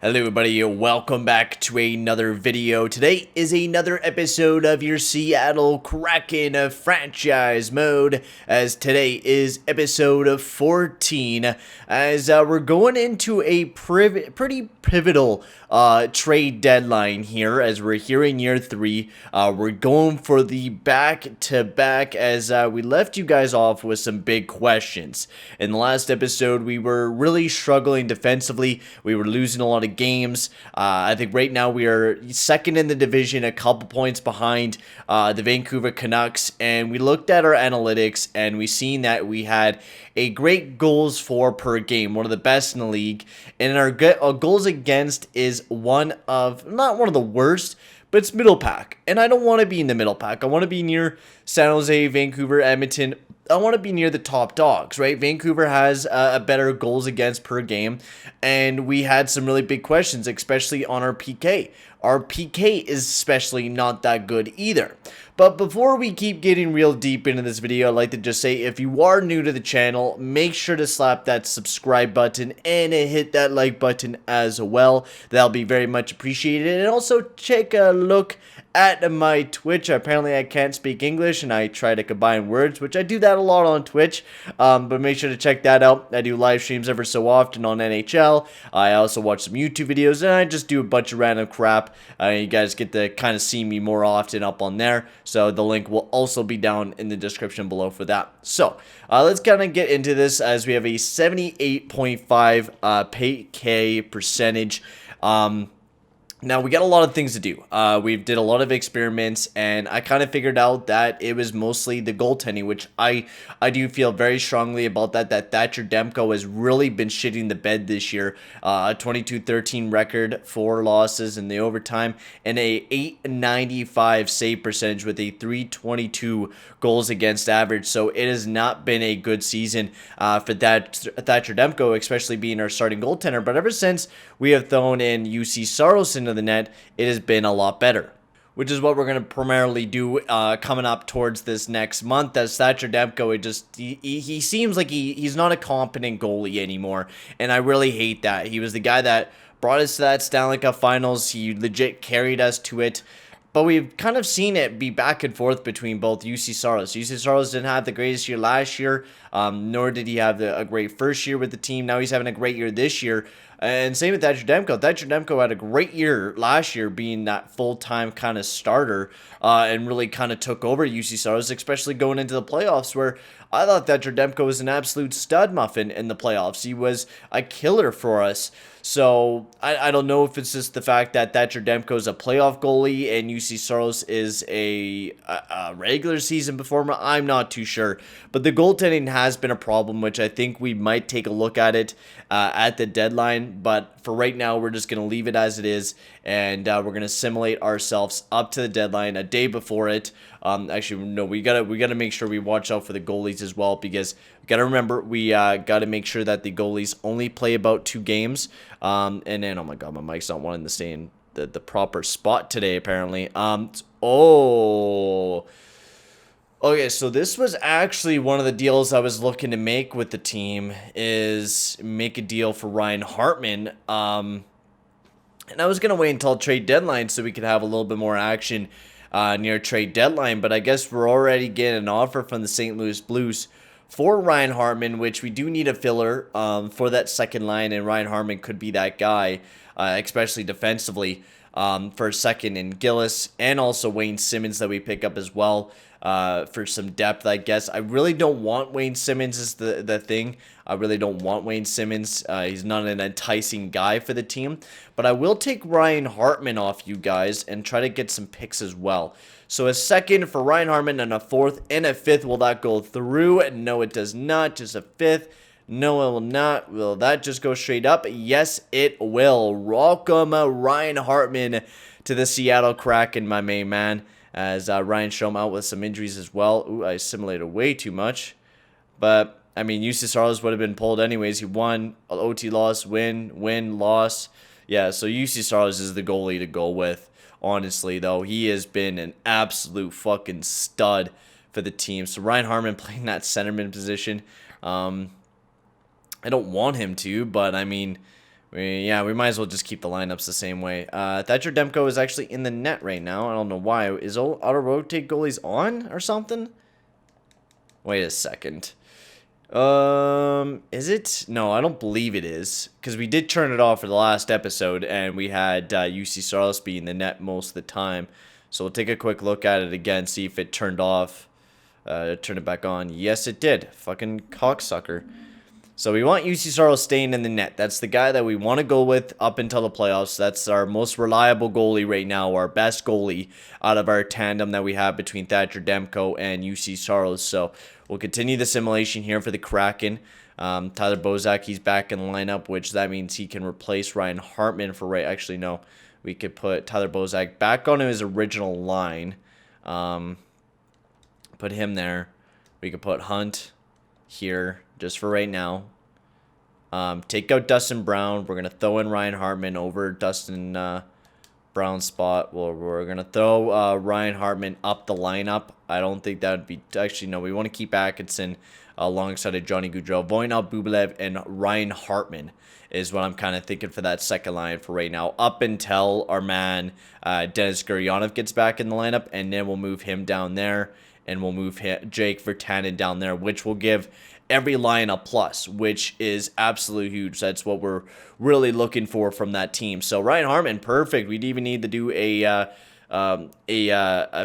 Hello everybody, welcome back to another video. Today is another episode of your Seattle Kraken franchise mode, as today is episode 14, as we're going into a pretty pivotal trade deadline here, as we're here in year 3. We're going for the back-to-back, as we left you guys off with some big questions. In the last episode, we were really struggling defensively. We were losing a lot of games. I think right now we are second in the division, a couple points behind the Vancouver Canucks, and we looked at our analytics and we seen that we had a great goals for per game, one of the best in the league, and our goals against is not one of the worst, but it's middle pack, and I don't want to be in the middle pack. I want to be near San Jose, Vancouver, Edmonton. I want to be near the top dogs, right? Vancouver has a better goals against per game, and we had some really big questions, especially on our PK. Our PK is especially not that good either. But before we keep getting real deep into this video, I'd like to just say, if you are new to the channel, make sure to slap that subscribe button and hit that like button as well. That'll be very much appreciated. And also take a look at my Twitch. Apparently I can't speak English and I try to combine words, which I do that a lot on Twitch, but make sure to check that out. I do live streams ever so often on NHL. I also watch some YouTube videos, and I just do a bunch of random crap. You guys get to kind of see me more often up on there, so the link will also be down in the description below for that. So let's kind of get into this, as we have a 78.5 PK percentage. Now, we got a lot of things to do. We did a lot of experiments, and I kind of figured out that it was mostly the goaltending, which I do feel very strongly about that Thatcher Demko has really been shitting the bed this year. A 22-13 record, 4 losses in the overtime, and a 895 save percentage with a 322 goals against average. So it has not been a good season for Thatcher Demko, especially being our starting goaltender. But ever since we have thrown in Juuse Saros into the net, it has been a lot better, which is what we're going to primarily do coming up towards this next month. As Thatcher Demko, he seems like he's not a competent goalie anymore, and I really hate that. He was the guy that brought us to that Stanley Cup Finals. He legit carried us to it. But we've kind of seen it be back and forth between both Juuse Saros. Juuse Saros didn't have the greatest year last year, nor did he have a great first year with the team. Now he's having a great year this year. And same with Thatcher Demko. Thatcher Demko had a great year last year, being that full-time kind of starter, and really kind of took over Juuse Saros, especially going into the playoffs, where I thought Thatcher Demko was an absolute stud muffin in the playoffs. He was a killer for us. So I don't know if it's just the fact that Thatcher Demko is a playoff goalie and Juuse Saros is a regular season performer. I'm not too sure. But the goaltending has been a problem, which I think we might take a look at it at the deadline. But for right now, we're just going to leave it as it is, and we're going to simulate ourselves up to the deadline a day before it. Actually, no, we gotta make sure we watch out for the goalies as well, because we gotta remember, we gotta make sure that the goalies only play about 2 games. And then, oh my god, my mic's not wanting to stay in the proper spot today, apparently. Okay, so this was actually one of the deals I was looking to make with the team, is make a deal for Ryan Hartman. And I was gonna wait until trade deadline so we could have a little bit more action near trade deadline, but I guess we're already getting an offer from the St. Louis Blues for Ryan Hartman, which we do need a filler for that second line, and Ryan Hartman could be that guy, especially defensively, for a second, in Gillis, and also Wayne Simmonds that we pick up as well, for some depth, I guess. I really don't want Wayne Simmonds is the thing. I really don't want Wayne Simmonds. He's not an enticing guy for the team. But I will take Ryan Hartman off you guys and try to get some picks as well. So a second for Ryan Hartman and a 4th and a 5th. Will that go through? No, it does not. Just a 5th. No, it will not. Will that just go straight up? Yes, it will. Welcome Ryan Hartman to the Seattle Kraken, my main man. As Ryan Strome out with some injuries as well. Ooh, I assimilated way too much. But, I mean, Juuse Saros would have been pulled anyways. He won, OT loss, win, loss. Yeah, so Juuse Saros is the goalie to go with, honestly, though. He has been an absolute fucking stud for the team. So Ryan Hartman playing that centerman position. I don't want him to, but, I mean, We might as well just keep the lineups the same way. Thatcher Demko is actually in the net right now. I don't know why. Is auto-rotate goalies on or something? Wait a second. Is it? No, I don't believe it is. Because we did turn it off for the last episode, and we had Juuse Saros be in the net most of the time. So we'll take a quick look at it again, see if it turned off. Turn it back on. Yes, it did. Fucking cocksucker. So we want Juuse Saros staying in the net. That's the guy that we want to go with up until the playoffs. That's our most reliable goalie right now, our best goalie out of our tandem that we have between Thatcher Demko and Juuse Saros. So we'll continue the simulation here for the Kraken. Tyler Bozak, he's back in the lineup, which that means he can replace Ryan Hartman for right. Actually, no. We could put Tyler Bozak back on his original line. Put him there. We could put Hunt here just for right now. Take out Dustin Brown. We're going to throw in Ryan Hartman over Dustin Brown's spot. Well, we're going to throw Ryan Hartman up the lineup. I don't think that would be... Actually, no. We want to keep Atkinson alongside of Johnny Gaudreau. Voinov, Bublev, and Ryan Hartman is what I'm kind of thinking for that second line for right now. Up until our man Denis Gurianov gets back in the lineup. And then we'll move him down there. And we'll move Jake Virtanen down there, which will give every line a plus, which is absolutely huge. That's what we're really looking for from that team. So Ryan Hartman, perfect. We'd even need to do a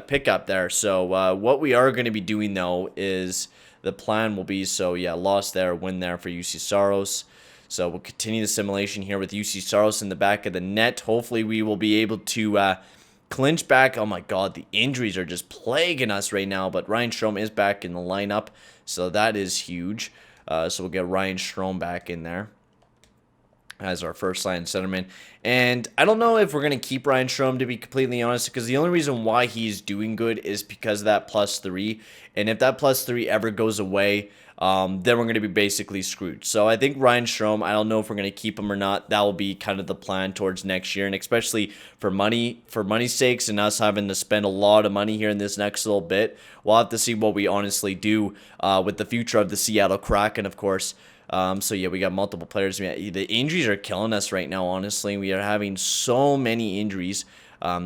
pickup there. So what we are going to be doing though is the plan will be, so yeah, loss there, win there for Juuse Saros. So we'll continue the simulation here with Juuse Saros in the back of the net. Hopefully we will be able to clinch back. Oh my god, the injuries are just plaguing us right now, but Ryan Strome is back in the lineup, so that is huge. So we'll get Ryan Strome back in there as our first line centerman. And I don't know if we're going to keep Ryan Strome, to be completely honest, because the only reason why he's doing good is because of that +3. And if that +3 ever goes away, then we're going to be basically screwed. So I think Ryan Strome, I don't know if we're going to keep him or not. That will be kind of the plan towards next year, and especially for money's sakes and us having to spend a lot of money here in this next little bit. We'll have to see what we honestly do with the future of the Seattle Kraken, of course. So yeah, we got multiple players. The injuries are killing us right now, honestly. We are having so many injuries.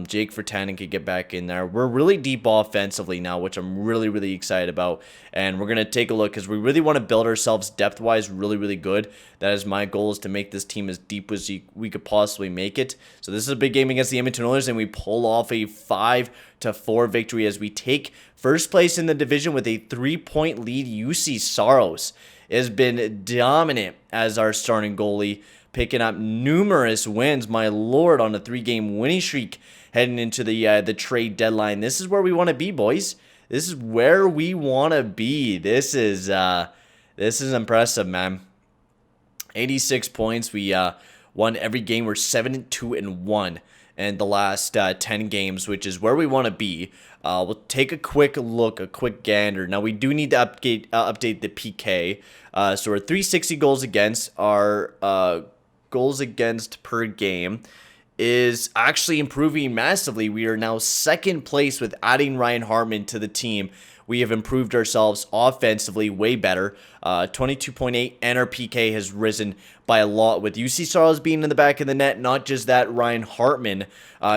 Jake Virtanen could get back in there. We're really deep offensively now, which I'm really, really excited about. And we're going to take a look because we really want to build ourselves depth-wise really, really good. That is my goal, is to make this team as deep as we could possibly make it. So this is a big game against the Edmonton Oilers, and we pull off a 5-4 victory as we take first place in the division with a 3-point lead. Juuse Saros has been dominant as our starting goalie, picking up numerous wins, my lord, on a 3-game winning streak heading into the trade deadline. This is where we want to be, boys. This is where we want to be. This is impressive, man. 86 points. We won every game. We're 7-2-1 in the last 10 games, which is where we want to be. We'll take a quick look, a quick gander. Now, we do need to update the PK. So we're 360 goals against. Our goals against per game is actually improving massively. We are now second place with adding Ryan Hartman to the team. We have improved ourselves offensively way better. 22.8, and our PK has risen by a lot with Juuse Saros being in the back of the net. Not just that, Ryan Hartman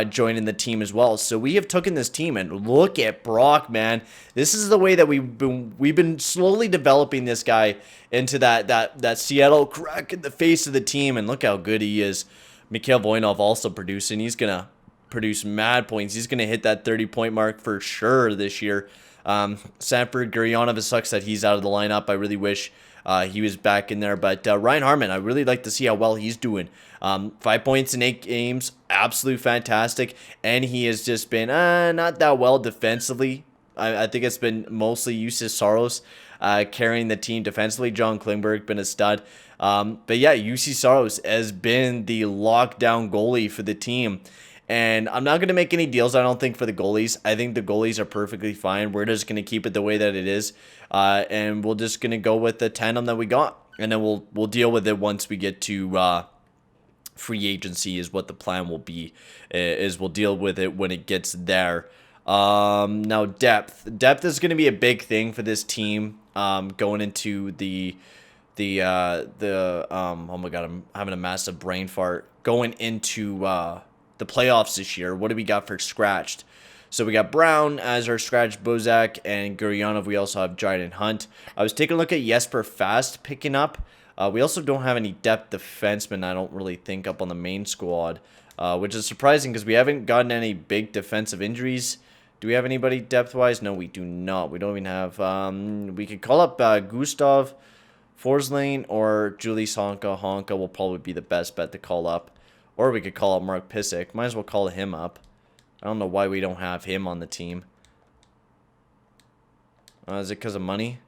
joining the team as well. So we have taken this team, and look at Brock, man. This is the way that we've been slowly developing this guy into that Seattle Kraken, the face of the team, and look how good he is. Mikhail Voinov also producing. He's gonna produce mad points. He's gonna hit that 30-point mark for sure this year. Sanford Gurianov, it sucks that he's out of the lineup. I really wish he was back in there. But Ryan Hartman, I really like to see how well he's doing. 5 points in 8 games, absolute fantastic. And he has just been not that well defensively. I think it's been mostly Juuse Saros carrying the team defensively. John Klingberg been a stud. But yeah, Juuse Saros has been the lockdown goalie for the team. And I'm not going to make any deals, I don't think, for the goalies. I think the goalies are perfectly fine. We're just going to keep it the way that it is. And we're just going to go with the tandem that we got. And then we'll deal with it once we get to free agency is what the plan will be. Is we'll deal with it when it gets there. Now, depth. Depth is going to be a big thing for this team going into the oh my god, I'm having a massive brain fart going into the playoffs this year. What do we got for scratched? So we got Brown as our scratch, Bozak and Guryanov. We also have Dryden Hunt. I was taking a look at Jesper Fast picking up. We also don't have any depth defensemen, I don't really think, up on the main squad, which is surprising because we haven't gotten any big defensive injuries. Do we have anybody depth-wise? No, we do not. We don't even have... we could call up Gustav Forsling or Juuse Honka. Honka will probably be the best bet to call up. Or we could call up Mark Pissick. Might as well call him up. I don't know why we don't have him on the team. Is it because of money?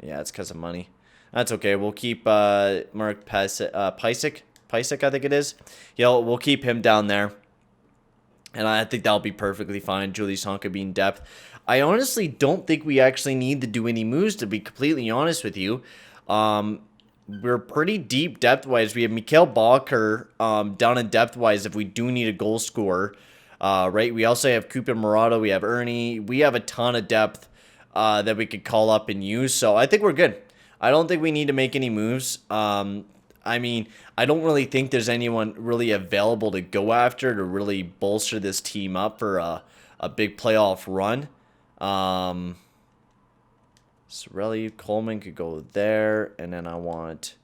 Yeah, it's because of money. That's okay. We'll keep Mark Pissick, I think it is. Yeah, we'll keep him down there. And I think that'll be perfectly fine. Juuse Honka being depth. I honestly don't think we actually need to do any moves, to be completely honest with you. We're pretty deep depth-wise. We have Mikhail Balker down in depth-wise if we do need a goal scorer. Right? We also have Cooper Murata. We have Ernie. We have a ton of depth that we could call up and use. So I think we're good. I don't think we need to make any moves. I mean, I don't really think there's anyone really available to go after to really bolster this team up for a big playoff run. Sorelli, Coleman could go there, and then I want...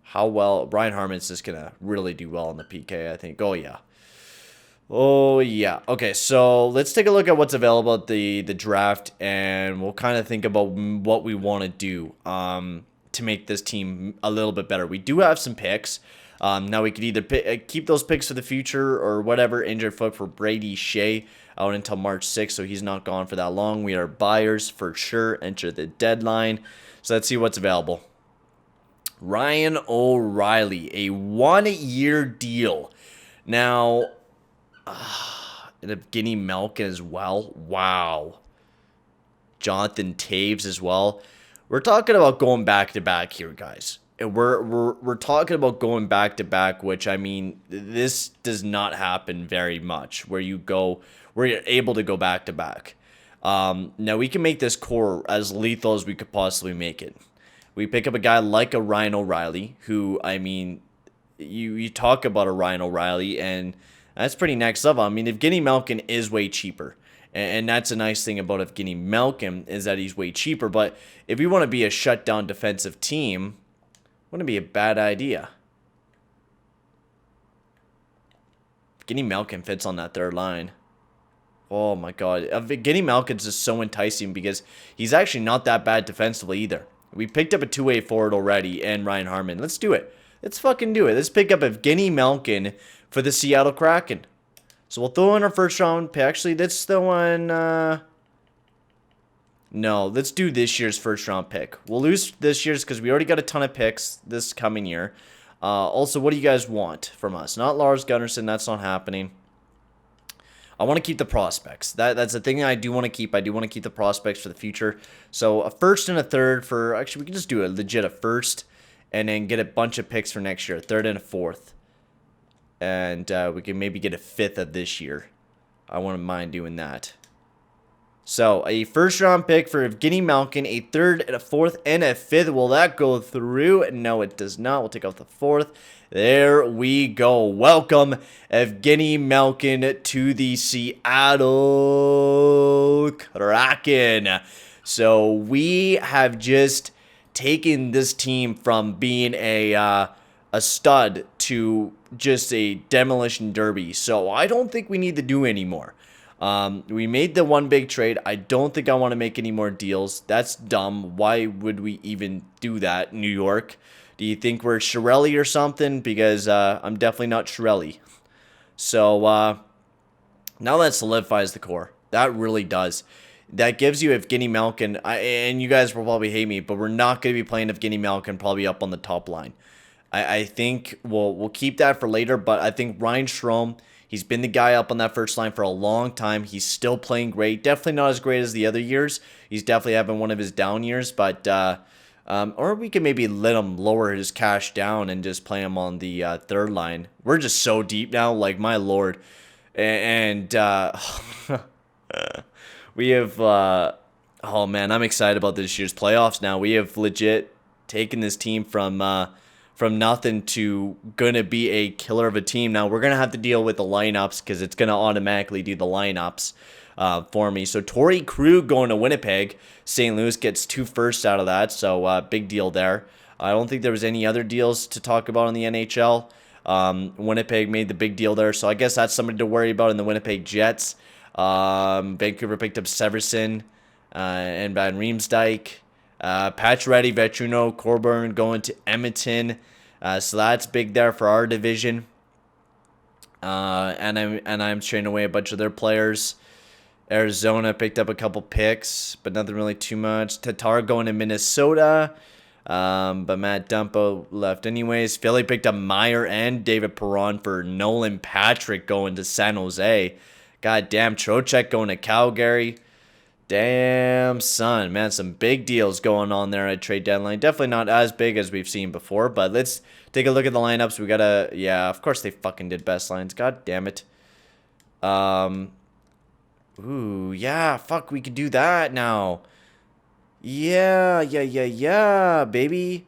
How well... Brian Harmon's just going to really do well on the PK, I think. Oh, yeah. Oh, yeah. Okay, so let's take a look at what's available at the draft, and we'll kind of think about what we want to do to make this team a little bit better. We do have some picks. Now we could either keep those picks for the future or whatever. Injured foot for Brady Shea out until March 6th, so he's not gone for that long. We are buyers for sure. Enter the deadline. So let's see what's available. Ryan O'Reilly, a 1-year deal. Now, and Evgeny Malkin as well. Wow. Jonathan Taves as well. We're talking about going back-to-back here, guys. And we're talking about going back-to-back, which, I mean, this does not happen very much, where you're able to go back-to-back. Now, we can make this core as lethal as we could possibly make it. We pick up a guy like a Ryan O'Reilly, who, I mean, you talk about a Ryan O'Reilly, and that's pretty next level. I mean, Evgeny Malkin is way cheaper. And that's a nice thing about Evgeny Malkin, is that he's way cheaper. But if we want to be a shutdown defensive team, wouldn't be a bad idea. Evgeny Malkin fits on that third line. Oh my god. Evgeny Malkin's just so enticing because he's actually not that bad defensively either. We picked up a two-way forward already and Ryan Harmon. Let's do it. Let's fucking do it. Let's pick up Evgeny Malkin for the Seattle Kraken. So we'll throw in our first round pick. Actually, let's throw in... No, let's do this year's first round pick. We'll lose this year's because we already got a ton of picks this coming year. Also, what do you guys want from us? Not Lars Gunnarsson. That's not happening. I want to keep the prospects. That's the thing I do want to keep. I do want to keep the prospects for the future. So a first and a third for... Actually, we can just do a legit a first and then get a bunch of picks for next year. A third and a fourth. And we can maybe get a fifth of this year. I wouldn't mind doing that. So, a first-round pick for Evgeny Malkin, a third and a fourth and a fifth. Will that go through? No, it does not. We'll take off the fourth. There we go. Welcome, Evgeny Malkin, to the Seattle Kraken. So, we have just taken this team from being a stud to just a demolition derby. So, I don't think we need to do any more. We made the one big trade. I don't think I want to make any more deals. That's dumb. Why would we even do that, New York? Do you think we're Shirelli or something? Because I'm definitely not Shirelli. So now that solidifies the core. That really does. That gives you Evgeny Malkin. And you guys will probably hate me, but we're not going to be playing Evgeny Malkin probably up on the top line. I think we'll keep that for later, but I think Ryan Strome... He's been the guy up on that first line for a long time. He's still playing great. Definitely not as great as the other years. He's definitely having one of his down years. But or we can maybe let him lower his cash down and just play him on the third line. We're just so deep now. Like, my lord. And we have Oh man, I'm excited about this year's playoffs now. We have legit taken this team from nothing to gonna be a killer of a team. Now we're gonna have to deal with the lineups because it's gonna automatically do the lineups for me. So Torrey Krug going to Winnipeg. St. Louis gets 2 firsts out of that, so big deal there. I don't think there was any other deals to talk about in the NHL. Winnipeg made the big deal there, so I guess that's something to worry about in the Winnipeg Jets. Vancouver picked up Severson and Van Riemsdyk. Pacioretty, Vetruno, Coburn going to Edmonton. So that's big there for our division. And I'm trading away a bunch of their players. Arizona picked up a couple picks, but nothing really too much. Tatar going to Minnesota. But Matt Dumpo left anyways. Philly picked up Meyer and David Perron for Nolan Patrick going to San Jose. God damn, Trocheck going to Calgary. Damn, son. Man, some big deals going on there at trade deadline. Definitely not as big as we've seen before, but let's take a look at the lineups. We gotta, yeah, of course they fucking did best lines. God damn it. Ooh, yeah, fuck, we could do that now. Yeah, baby.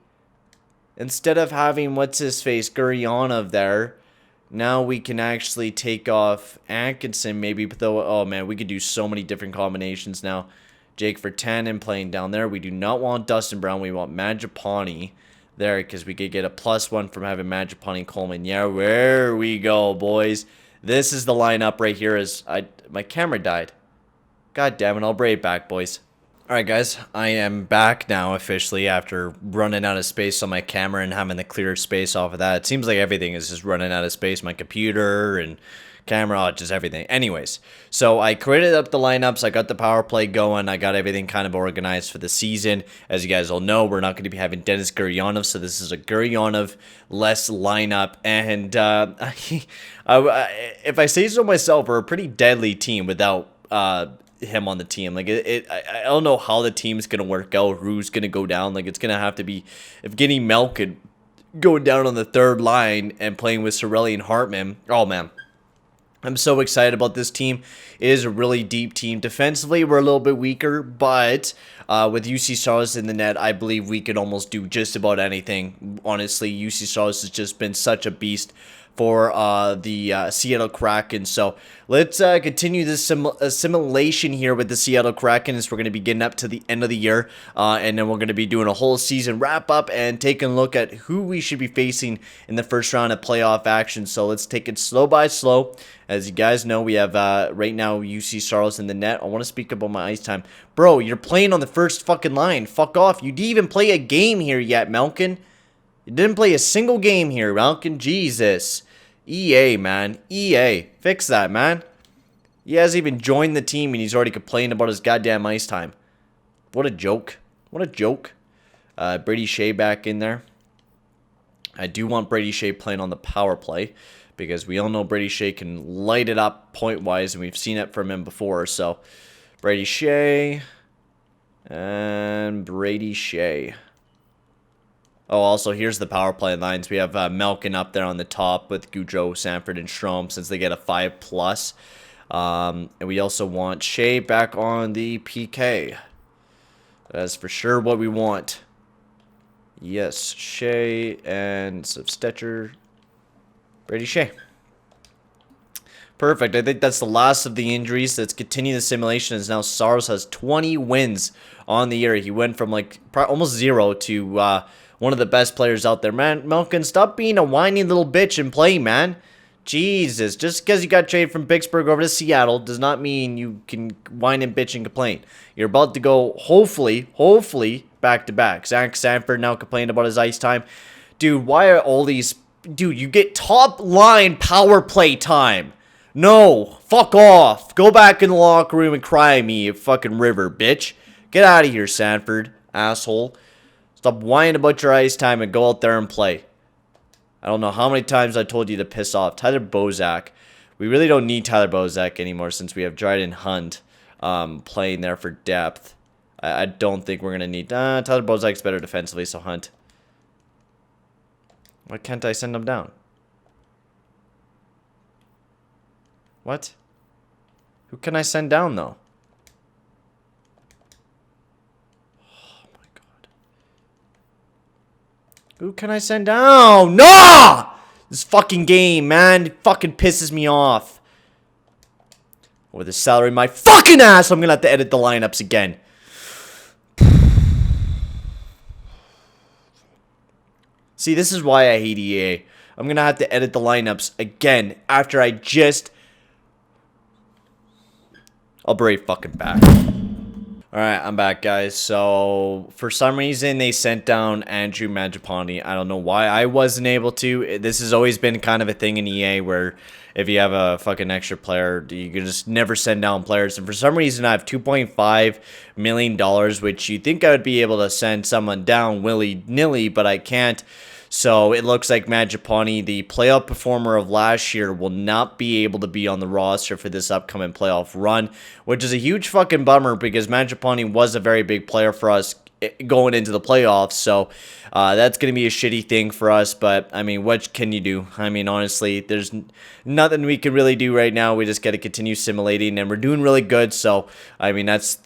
Instead of having, what's-his-face, Gurionov there, now we can actually take off Atkinson, maybe, but though, oh man, we could do so many different combinations now. Jake Virtanen playing down there. We do not want Dustin Brown. We want Mangiapane there because we could get a +1 from having Mangiapane Coleman. Yeah, there we go, boys. This is the lineup right here. As my camera died. God damn it, I'll bring it back, boys. Alright guys, I am back now officially after running out of space on my camera and having to clear space off of that. It seems like everything is just running out of space. My computer and camera, just everything. Anyways, so I created up the lineups. I got the power play going. I got everything kind of organized for the season. As you guys all know, we're not going to be having Dennis Gurionov, so this is a Gurionov-less lineup. And if I say so myself, we're a pretty deadly team without him on the team. Like I don't know how the team's gonna work out, who's gonna go down. Like it's gonna have to be if Guinea Malkin going down on the third line and playing with Sorelli and Hartman. Oh man, I'm so excited about this team. It is a really deep team. Defensively, we're a little bit weaker, but with Juuse Saros in the net, I believe we could almost do just about anything. Honestly, Juuse Saros has just been such a beast for the Seattle Kraken. So let's continue this simulation here with the Seattle Kraken as we're going to be getting up to the end of the year. And then we're going to be doing a whole season wrap-up and taking a look at who we should be facing in the first round of playoff action. So let's take it slow by slow. As you guys know, we have right now Juuse Saros in the net. I want to speak about my ice time. Bro, you're playing on the first fucking line. Fuck off. You didn't even play a game here yet, Malkin. You didn't play a single game here, Malkin. Jesus. EA, man. EA. Fix that, man. He hasn't even joined the team and he's already complaining about his goddamn ice time. What a joke. What a joke. Brady Shea back in there. I do want Brady Shea playing on the power play because we all know Brady Shea can light it up point-wise and we've seen it from him before. So, Brady Shea and Brady Shea. Oh, also, here's the power play lines. We have Malkin up there on the top with Gaudreau, Sanford, and Strome since they get a 5+. And we also want Shea back on the PK. That's for sure what we want. Yes, Shea and Stetcher, Brady Shea. Perfect. I think that's the last of the injuries. Let's continue the simulation as now Saros has 20 wins on the year. He went from like almost 0 to one of the best players out there. Man, Malkin, stop being a whiny little bitch and play, man. Jesus, just because you got traded from Pittsburgh over to Seattle does not mean you can whine and bitch and complain. You're about to go, hopefully, back-to-back. Zach Sanford now complained about his ice time. Dude, why are all these... Dude, you get top-line power play time. No, fuck off. Go back in the locker room and cry at me, you fucking river, bitch. Get out of here, Sanford, asshole. Stop whining about your ice time and go out there and play. I don't know how many times I told you to piss off. Tyler Bozak. We really don't need Tyler Bozak anymore since we have Dryden Hunt playing there for depth. I don't think we're going to need... Tyler Bozak's better defensively, so Hunt. Why can't I send him down? What? Who can I send down, though? Who can I send down? No! This fucking game, man. It fucking pisses me off. With the salary my fucking ass, I'm gonna have to edit the lineups again. See, this is why I hate EA. I'm gonna have to edit the lineups again after I just... I'll be right fucking back. Alright, I'm back, guys. So, for some reason, they sent down Andrew Mangiapane. I don't know why I wasn't able to. This has always been kind of a thing in EA where if you have a fucking extra player, you can just never send down players. And for some reason, I have $2.5 million, which you think I would be able to send someone down willy-nilly, but I can't. So it looks like Mangiapane, the playoff performer of last year, will not be able to be on the roster for this upcoming playoff run, which is a huge fucking bummer because Mangiapane was a very big player for us going into the playoffs. So that's going to be a shitty thing for us. But, I mean, what can you do? I mean, honestly, there's nothing we can really do right now. We just got to continue simulating, and we're doing really good. So, I mean, that's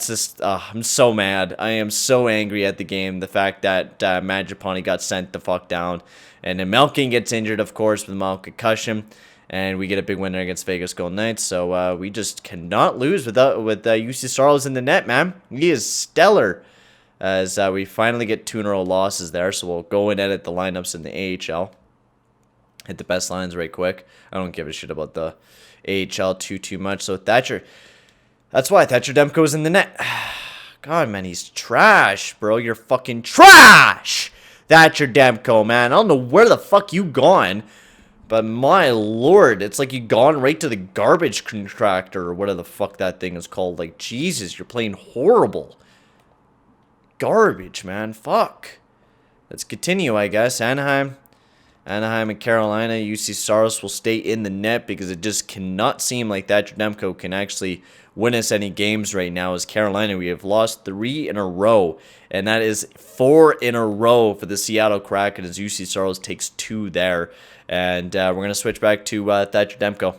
just, I'm so mad. I am so angry at the game. The fact that Mangiapane got sent the fuck down. And then Malkin gets injured, of course, with a mild concussion. And we get a big winner against Vegas Golden Knights. So we just cannot lose with Juuse Saros in the net, man. He is stellar. As we finally get 2 in a row losses there. So we'll go and edit the lineups in the AHL. Hit the best lines right quick. I don't give a shit about the AHL too much. So Thatcher, that's why Thatcher Demko's in the net. God, man, he's trash, bro. You're fucking trash. Thatcher Demko, man. I don't know where the fuck you gone. But my lord, it's like you gone right to the garbage contractor or whatever the fuck that thing is called. Like, Jesus, you're playing horrible. Garbage, man. Fuck. Let's continue, I guess. Anaheim and Carolina. Juuse Saros will stay in the net because it just cannot seem like that Demko can actually win us any games right now. As Carolina, we have lost 3 in a row, and that is 4 in a row for the Seattle Kraken as Juuse Saros takes 2 there. And we're going to switch back to Thatcher Demko.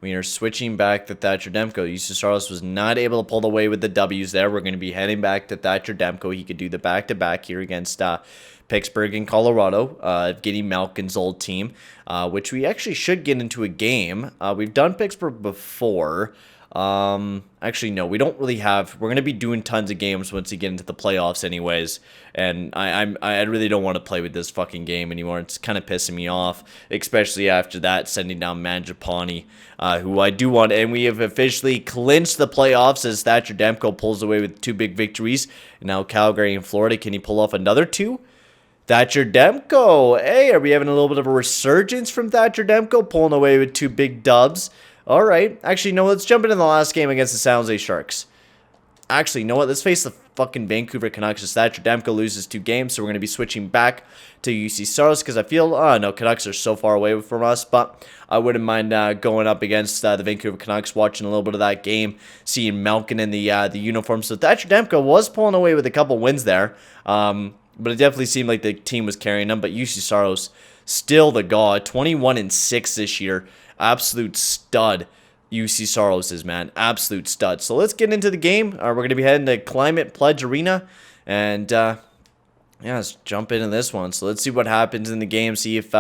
We are switching back to Thatcher Demko. Juuse Saros was not able to pull away with the W's there. We're going to be heading back to Thatcher Demko. He could do the back-to-back here against Pittsburgh and Colorado, getting Malkin's old team, which we actually should get into a game. We've done Pittsburgh before. Actually, no, we don't really have. We're going to be doing tons of games once we get into the playoffs anyways. And I really don't want to play with this fucking game anymore. It's kind of pissing me off, especially after that, sending down Mangiapane, who I do want. And we have officially clinched the playoffs as Thatcher Demko pulls away with 2 big victories. And now Calgary and Florida. Can he pull off another 2? Thatcher Demko. Hey, are we having a little bit of a resurgence from Thatcher Demko pulling away with 2 big dubs? All right. Actually, no, let's jump into the last game against the San Jose Sharks. Actually, you know what? Let's face the fucking Vancouver Canucks as Thatcher Demko loses 2 games, so we're going to be switching back to Juuse Saros because I feel, no, Canucks are so far away from us, but I wouldn't mind going up against the Vancouver Canucks, watching a little bit of that game, seeing Malkin in the uniform. So Thatcher Demko was pulling away with a couple wins there, but it definitely seemed like the team was carrying them, but Juuse Saros still the god, 21-6 this year. Absolute stud. Juuse Saros is, man. Absolute stud. So let's get into the game. We're going to be heading to Climate Pledge Arena. And, yeah, let's jump into this one. So let's see what happens in the game. See if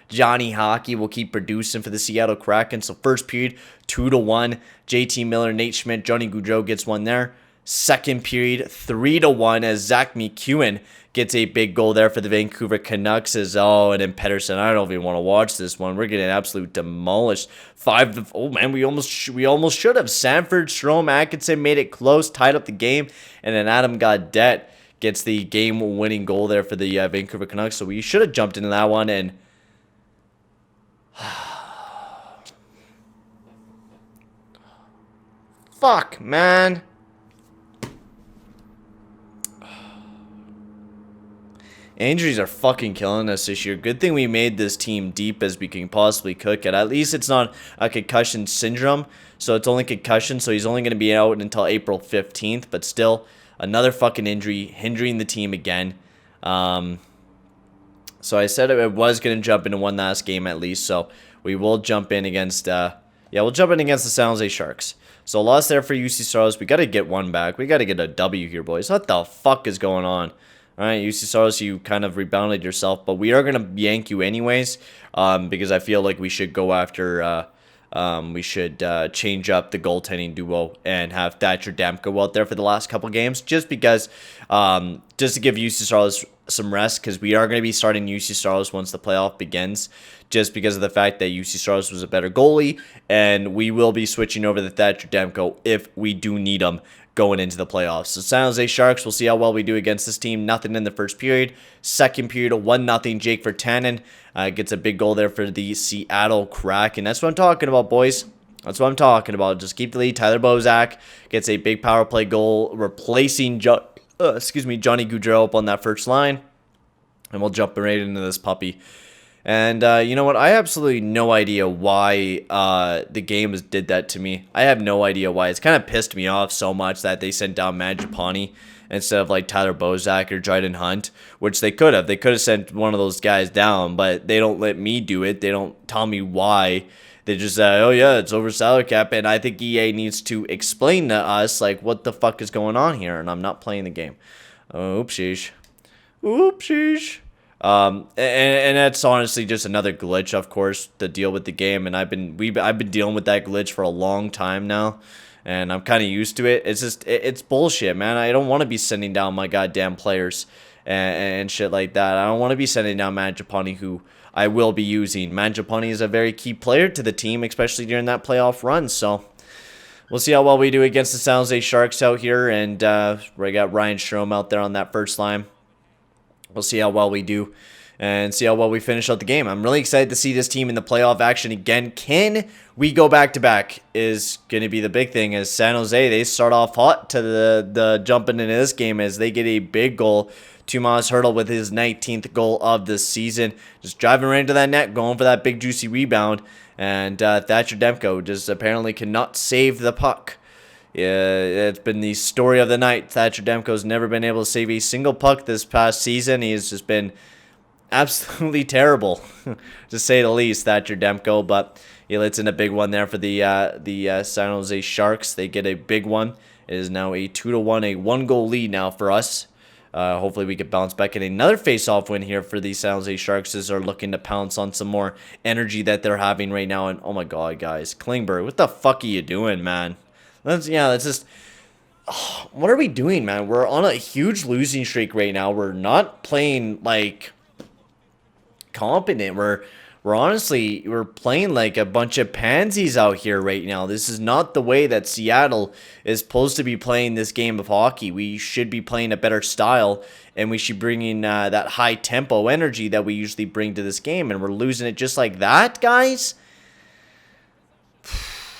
Johnny Hockey will keep producing for the Seattle Kraken. So first period, 2-1. JT Miller, Nate Schmidt, Johnny Gaudreau gets one there. Second period, 3-1 as Zach McEwen gets a big goal there for the Vancouver Canucks. And then Pettersson, I don't even want to watch this one. We're getting absolute demolished. 5 oh man, we almost should have. Sanford, Strome, Atkinson made it close, tied up the game, and then Adam Gaudette gets the game-winning goal there for the Vancouver Canucks. So we should have jumped into that one and. Fuck, man. Injuries are fucking killing us this year. Good thing we made this team deep as we can possibly cook it. At least it's not a concussion syndrome, so it's only concussion, so he's only going to be out until April 15th, but still, another fucking injury, hindering the team again. So I said I was going to jump into one last game at least, so we will jump in against, we'll jump in against the San Jose Sharks. So loss there for Juuse Saros. We got to get one back. We got to get a W here, boys. What the fuck is going on? All right, Juuse Saros, you kind of rebounded yourself, but we are going to yank you anyways, because I feel like we should go after, we should change up the goaltending duo and have Thatcher Demko out there for the last couple games, just because, just to give Juuse Saros some rest, because we are going to be starting Juuse Saros once the playoff begins, just because of the fact that Juuse Saros was a better goalie, and we will be switching over to Thatcher Demko if we do need him going into the playoffs. So San Jose Sharks, we'll see how well we do against this team. Nothing in the first period. Second period, a 1-0 Jake Virtanen gets a big goal there for the Seattle Kraken. That's what I'm talking about, boys. That's what I'm talking about. Just keep the lead. Tyler Bozak gets a big power play goal, replacing Johnny Gaudreau up on that first line. And we'll jump right into this puppy. And you know what? I have absolutely no idea why the game did that to me. I have no idea why. It's kind of pissed me off so much that they sent down Mangiapane instead of like Tyler Bozak or Dryden Hunt, which they could have. They could have sent one of those guys down, but they don't let me do it. They don't tell me why. They just say, oh yeah, it's over salary cap, and I think EA needs to explain to us like what the fuck is going on here, and I'm not playing the game. Oopsies. Oopsies. And that's honestly just another glitch, of course, to deal with the game. And I've been dealing with that glitch for a long time now, and I'm kind of used to it. It's just it's bullshit, man. I don't want to be sending down my goddamn players and shit like that. I don't want to be sending down Mangiapane, who I will be using. Mangiapane is a very key player to the team, especially during that playoff run. So we'll see how well we do against the San Jose Sharks out here, and we got Ryan Strome out there on that first line. We'll see how well we do and see how well we finish out the game. I'm really excited to see this team in the playoff action again. Can we go back-to-back is going to be the big thing. As San Jose, they start off hot to the jumping into this game as they get a big goal. Tomas Hertl with his 19th goal of the season. Just driving right into that net, going for that big juicy rebound. And Thatcher Demko just apparently cannot save the puck. Yeah, it's been the story of the night. Thatcher Demko's never been able to save a single puck this past season. He has just been absolutely terrible, to say the least, Thatcher Demko. But he lets in a big one there for the San Jose Sharks. They get a big one. It is now a 2-1, a one-goal lead now for us. Hopefully we can bounce back in another face-off win here for the San Jose Sharks as they're looking to pounce on some more energy that they're having right now. And oh my god, guys, Klingberg, what the fuck are you doing, man? That's just, what are we doing, man? We're on a huge losing streak right now. We're not playing like competent. We're honestly, we're playing like a bunch of pansies out here right now. This is not the way that Seattle is supposed to be playing this game of hockey. We should be playing a better style, and we should bring in that high tempo energy that we usually bring to this game, and we're losing it just like that, guys.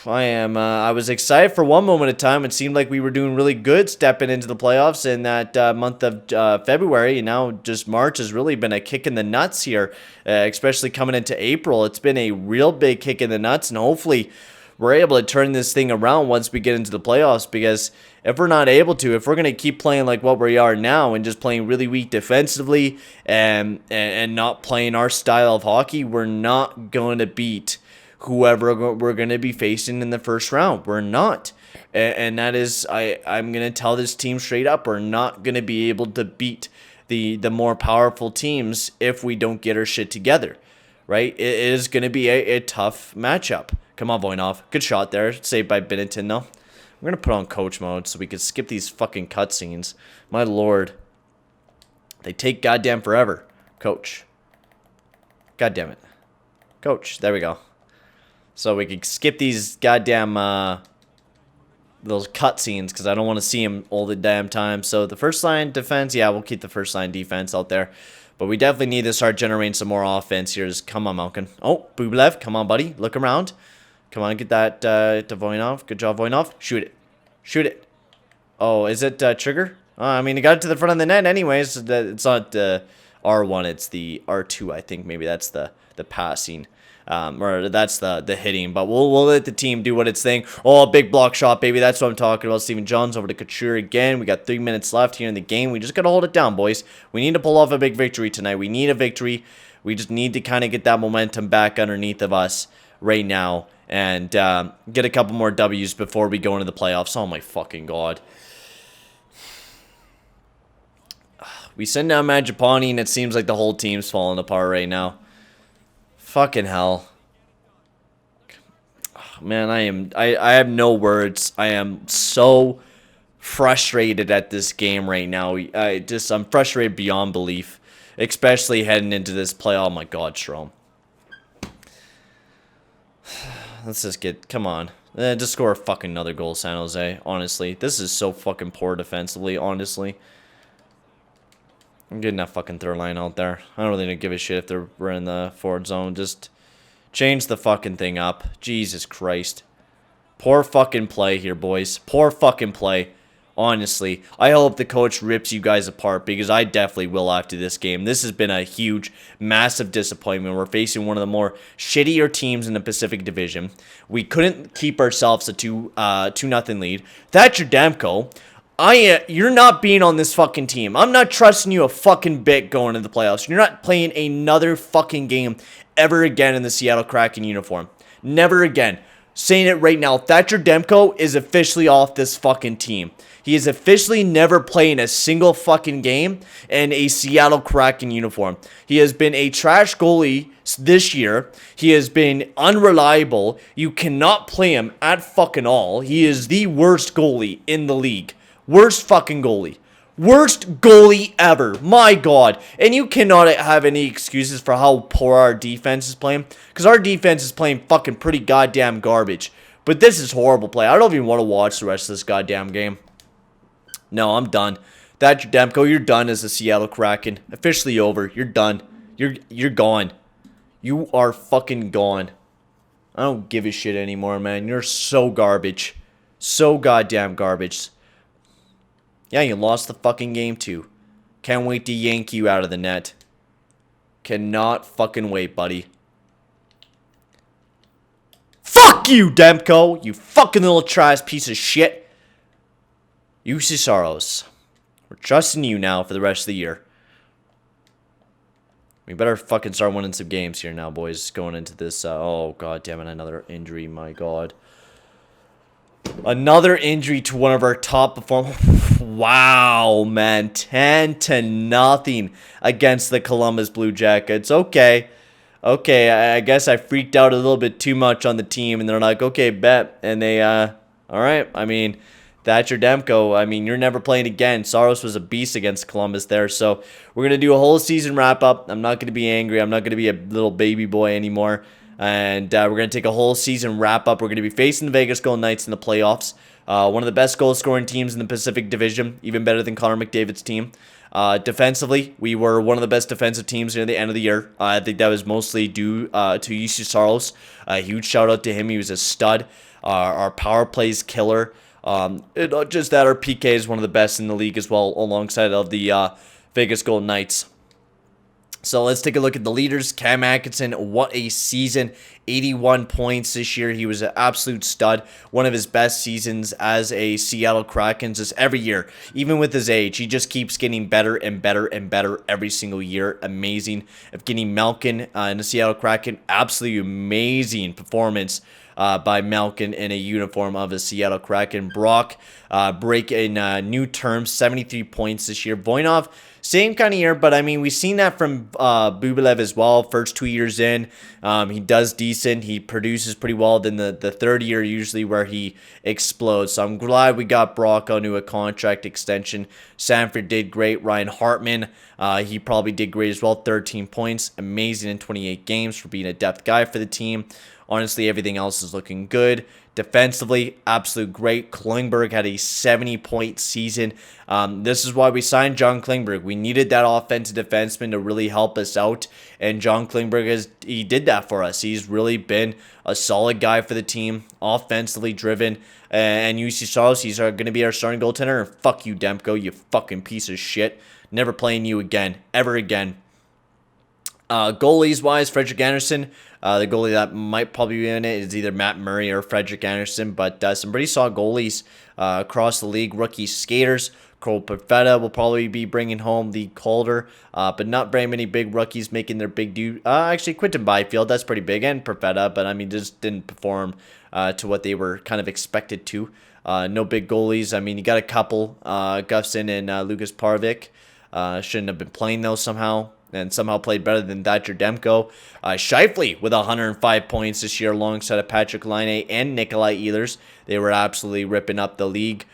I was excited for one moment of time. It seemed like we were doing really good stepping into the playoffs in that month of February. And now just March has really been a kick in the nuts here, especially coming into April. It's been a real big kick in the nuts. And hopefully we're able to turn this thing around once we get into the playoffs. Because if we're not able to, if we're going to keep playing like what we are now and just playing really weak defensively and not playing our style of hockey, we're not going to beat whoever we're going to be facing in the first round. We're not. And that is, I'm going to tell this team straight up, we're not going to be able to beat the more powerful teams if we don't get our shit together, right? It is going to be a tough matchup. Come on, Voinov. Good shot there. Saved by Binnington, though. We're going to put on coach mode so we can skip these fucking cutscenes. My lord. They take goddamn forever. Coach. God damn it. Coach. There we go. So we can skip these goddamn those cutscenes because I don't want to see them all the damn time. So the first line defense, yeah, we'll keep the first line defense out there. But we definitely need to start generating some more offense here. Just come on, Malkin. Oh, Bublev, come on, buddy. Look around. Come on, get that to Voinov. Good job, Voinov. Shoot it. Shoot it. Oh, is it Trigger? I mean, it got it to the front of the net anyways. It's not R1, it's the R2, I think. Maybe that's the passing. Or that's the hitting, but we'll let the team do what it's thing. Oh, big block shot, baby. That's what I'm talking about. Steven Johns over to Couture again. We got 3 minutes left here in the game. We just got to hold it down, boys. We need to pull off a big victory tonight. We need a victory. We just need to kind of get that momentum back underneath of us right now and get a couple more W's before we go into the playoffs. Oh, my fucking God. We send down Mangiapane, and it seems like the whole team's falling apart right now. Fucking hell. Man, I have no words. I am so frustrated at this game right now. I'm frustrated beyond belief, especially heading into this play. Oh my God, Strom. Let's just come on. Just score a fucking another goal, San Jose. Honestly, this is so fucking poor defensively, honestly. I'm getting that fucking third line out there. I don't really give a shit if we're in the forward zone. Just change the fucking thing up. Jesus Christ. Poor fucking play here, boys. Poor fucking play. Honestly, I hope the coach rips you guys apart, because I definitely will after this game. This has been a huge, massive disappointment. We're facing one of the more shittier teams in the Pacific Division. We couldn't keep ourselves a 2-0 lead. Thatcher Demko, you're not being on this fucking team. I'm not trusting you a fucking bit going into the playoffs. You're not playing another fucking game ever again in the Seattle Kraken uniform. Never again. Saying it right now, Thatcher Demko is officially off this fucking team. He is officially never playing a single fucking game in a Seattle Kraken uniform. He has been a trash goalie this year. He has been unreliable. You cannot play him at fucking all. He is the worst goalie in the league. Worst fucking goalie. Worst goalie ever. My God. And you cannot have any excuses for how poor our defense is playing, because our defense is playing fucking pretty goddamn garbage. But this is horrible play. I don't even want to watch the rest of this goddamn game. No, I'm done. Thatcher Demko, you're done as a Seattle Kraken. Officially over. You're done. You're gone. You are fucking gone. I don't give a shit anymore, man. You're so garbage. So goddamn garbage. Yeah, you lost the fucking game too. Can't wait to yank you out of the net. Cannot fucking wait, buddy. Fuck you, Demko! You fucking little trash piece of shit. Juuse Saros. We're trusting you now for the rest of the year. We better fucking start winning some games here now, boys. Going into this, oh god damn it, another injury, my god. Another injury to one of our top performers. Wow, man. 10-0 against the Columbus Blue Jackets. Okay. Okay, I guess I freaked out a little bit too much on the team, and they're like, okay, bet. And they, alright, I mean, Thatcher Demko, I mean, you're never playing again. Saros was a beast against Columbus there, so we're going to do a whole season wrap-up. I'm not going to be angry. I'm not going to be a little baby boy anymore. And we're going to take a whole season wrap-up. We're going to be facing the Vegas Golden Knights in the playoffs. One of the best goal-scoring teams in the Pacific Division, even better than Connor McDavid's team. Defensively, we were one of the best defensive teams near the end of the year. I think that was mostly due to Juuse Saros. A huge shout-out to him. He was a stud. Our power play's killer. Not just that, our PK is one of the best in the league as well, alongside of the Vegas Golden Knights. So let's take a look at the leaders. Cam Atkinson, what a season. 81 points this year. He was an absolute stud. One of his best seasons as a Seattle Kraken. Just every year, even with his age, he just keeps getting better and better and better every single year. Amazing. Evgeny Malkin in the Seattle Kraken, absolutely amazing performance by Malkin in a uniform of a Seattle Kraken. Brock break in new terms, 73 points this year. Voinov, same kind of year, but I mean, we've seen that from Bubelev as well. First 2 years in, he does decent. He produces pretty well. Then the third year usually where he explodes. So I'm glad we got Brock onto a contract extension. Sanford did great. Ryan Hartman, he probably did great as well. 13 points. Amazing in 28 games for being a depth guy for the team. Honestly, everything else is looking good. Defensively, absolute great. Klingberg had a 70-point season. This is why we signed John Klingberg. We needed that offensive defenseman to really help us out, and John Klingberg, he did that for us. He's really been a solid guy for the team, offensively driven. And Juuse Saros, he's going to be our starting goaltender. And fuck you, Demko, you fucking piece of shit. Never playing you again, ever again. Goalies-wise, Frederik Andersen, the goalie that might probably be in it is either Matt Murray or Frederik Andersen, but some pretty solid goalies across the league. Rookie skaters, Cole Perfetta will probably be bringing home the Calder, but not very many big rookies making their big due. Actually, Quinton Byfield, that's pretty big, and Perfetta, but I mean, just didn't perform to what they were kind of expected to. No big goalies. I mean, you got a couple, Gustafsson and Lucas Parvik. Shouldn't have been playing though somehow. And somehow played better than Thatcher Demko. Scheifele with 105 points this year alongside of Patrick Laine and Nikolai Ehlers. They were absolutely ripping up the league.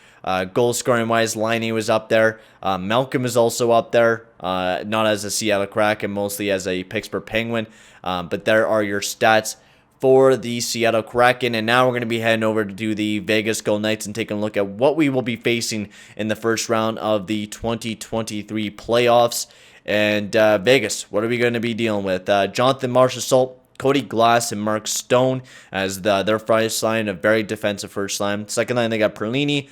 Goal scoring wise, Laine was up there. Malcolm is also up there. Not as a Seattle Kraken, mostly as a Pittsburgh Penguin. But there are your stats for the Seattle Kraken. And now we're going to be heading over to the Vegas Golden Knights and taking a look at what we will be facing in the first round of the 2023 playoffs. And Vegas, what are we going to be dealing with? Jonathan Marchessault, Cody Glass, and Mark Stone as their first line, a very defensive first line. Second line, they got Perlini,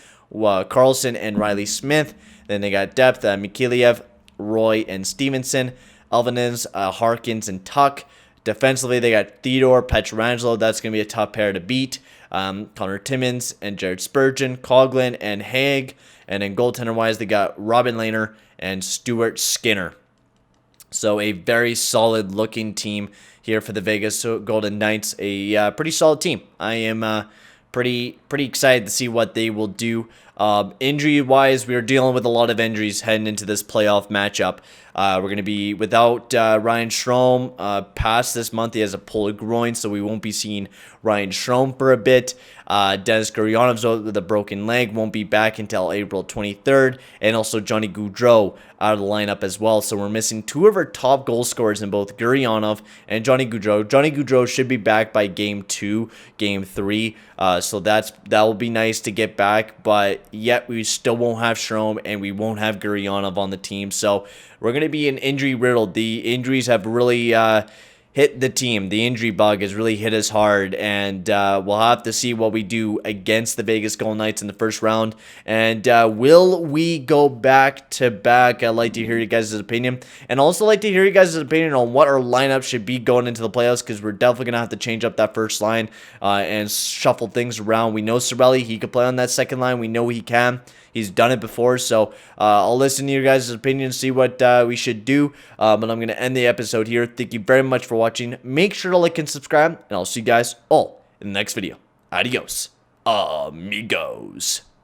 Carlson, and Riley Smith. Then they got depth, Mikheyev, Roy, and Stevenson. Alvarez, Harkins, and Tuck. Defensively, they got Theodore, Pietrangelo. That's going to be a tough pair to beat. Connor Timmins and Jared Spurgeon, Coughlin, and Haig. And then goaltender-wise, they got Robin Lehner and Stuart Skinner. So a very solid looking team here for the Vegas Golden Knights. A pretty solid team. I am pretty excited to see what they will do. Injury-wise, we are dealing with a lot of injuries heading into this playoff matchup. We're going to be without Ryan Strome past this month. He has a pulled groin, so we won't be seeing Ryan Strome for a bit. Denis Gurianov with a broken leg won't be back until April 23rd. And also Johnny Gaudreau out of the lineup as well. So we're missing two of our top goal scorers in both Gurianov and Johnny Gaudreau. Johnny Gaudreau should be back by Game 2, Game 3. So that will be nice to get back. But yet we still won't have Strome and we won't have Gurianov on the team. So we're going to be an injury riddled. The injuries have really hit the team. The injury bug has really hit us hard, and we'll have to see what we do against the Vegas Golden Knights in the first round. And will we go back to back? I'd like to hear you guys' opinion, and also like to hear you guys' opinion on what our lineup should be going into the playoffs, because we're definitely going to have to change up that first line and shuffle things around. We know Cirelli, he could play on that second line. We know he can. He's done it before, so I'll listen to your guys' opinion, see what we should do. But I'm going to end the episode here. Thank you very much for watching. Make sure to like and subscribe, and I'll see you guys all in the next video. Adios, amigos.